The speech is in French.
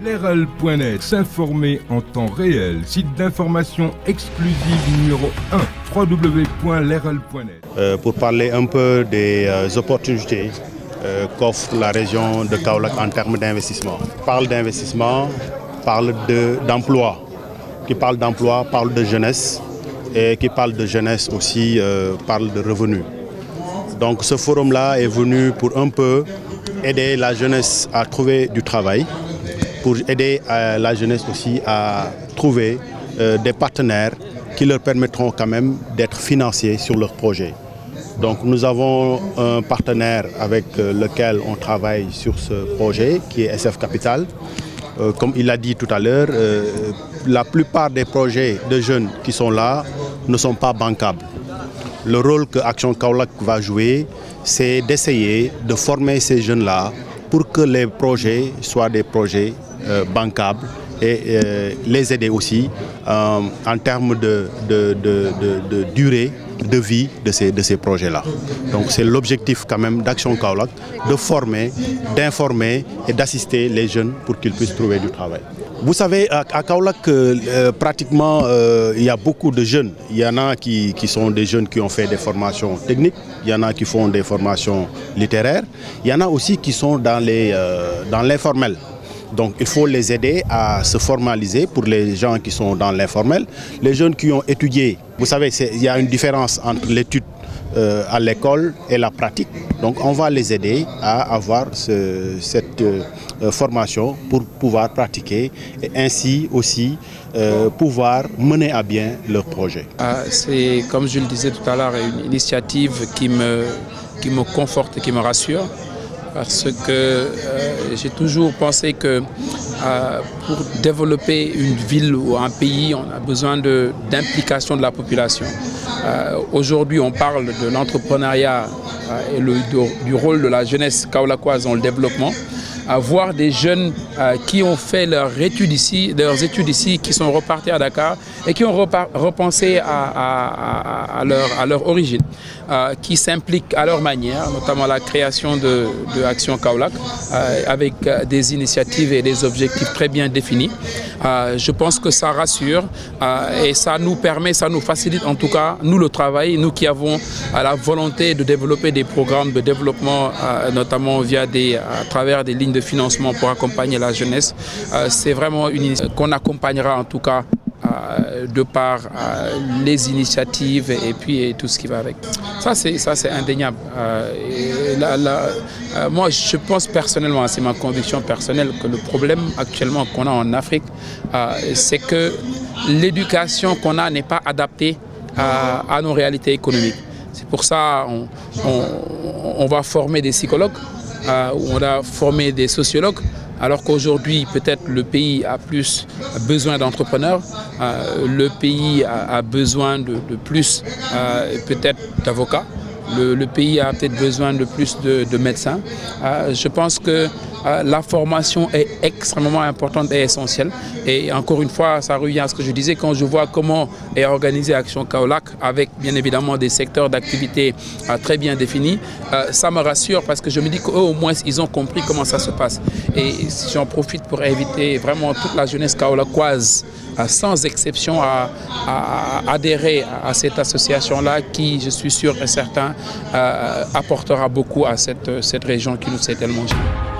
Leral.net, s'informer en temps réel. Site d'information exclusive numéro 1, www.leral.net. Pour parler un peu des opportunités qu'offre la région de Kaolack en termes d'investissement. Parle d'investissement, parle d'emploi. Qui parle d'emploi, parle de jeunesse. Et qui parle de jeunesse aussi, parle de revenus. Donc ce forum-là est venu pour un peu aider la jeunesse à trouver du travail, pour aider la jeunesse aussi à trouver des partenaires qui leur permettront quand même d'être financiers sur leurs projets. Donc nous avons un partenaire avec lequel on travaille sur ce projet qui est SF Capital. Comme il l'a dit tout à l'heure, la plupart des projets de jeunes qui sont là ne sont pas bancables. Le rôle que Action Kaolack va jouer, c'est d'essayer de former ces jeunes-là pour que les projets soient des projets bancables et les aider aussi en termes de durée de vie de ces projets-là. Donc c'est l'objectif quand même d'Action Kaolack, de former, d'informer et d'assister les jeunes pour qu'ils puissent trouver du travail. Vous savez, à Kaolack, pratiquement, il y a beaucoup de jeunes. Il y en a qui sont des jeunes qui ont fait des formations techniques, il y en a qui font des formations littéraires, il y en a aussi qui sont dans l'informel. Donc il faut les aider à se formaliser pour les gens qui sont dans l'informel. Les jeunes qui ont étudié, vous savez, il y a une différence entre l'étude à l'école et la pratique. Donc on va les aider à avoir cette formation pour pouvoir pratiquer et ainsi aussi pouvoir mener à bien leur projet. C'est, comme je le disais tout à l'heure, une initiative qui me conforte et qui me rassure. Parce que j'ai toujours pensé que pour développer une ville ou un pays, on a besoin d'implication de la population. Aujourd'hui, on parle de l'entrepreneuriat et du rôle de la jeunesse kaolackoise dans le développement. Voir des jeunes qui ont fait leurs études ici, qui sont repartis à Dakar et qui ont repensé à leur origine, qui s'impliquent à leur manière, notamment la création de Action Kaolack, avec des initiatives et des objectifs très bien définis. Je pense que ça rassure et ça nous permet, ça nous facilite en tout cas, nous le travail, nous qui avons la volonté de développer des programmes de développement, notamment à travers des lignes de financement pour accompagner la jeunesse. C'est vraiment une initiative qu'on accompagnera en tout cas de par les initiatives et puis tout ce qui va avec. Ça c'est indéniable. Moi je pense personnellement, c'est ma conviction personnelle, que le problème actuellement qu'on a en Afrique, c'est que l'éducation qu'on a n'est pas adaptée à nos réalités économiques. C'est pour ça on va former des psychologues, on va former des sociologues, alors qu'aujourd'hui, peut-être le pays a plus besoin d'entrepreneurs, le pays a besoin de plus peut-être d'avocats, le pays a peut-être besoin de plus de médecins. Je pense que la formation est extrêmement importante et essentielle. Et encore une fois, ça revient à ce que je disais, quand je vois comment est organisée Action Kaolack, avec bien évidemment des secteurs d'activité très bien définis, ça me rassure parce que je me dis qu'eux au moins ils ont compris comment ça se passe. Et j'en profite pour inviter vraiment toute la jeunesse kaolackoise, sans exception, à adhérer à cette association-là qui, je suis sûr et certain, apportera beaucoup à cette région qui nous est tellement chère.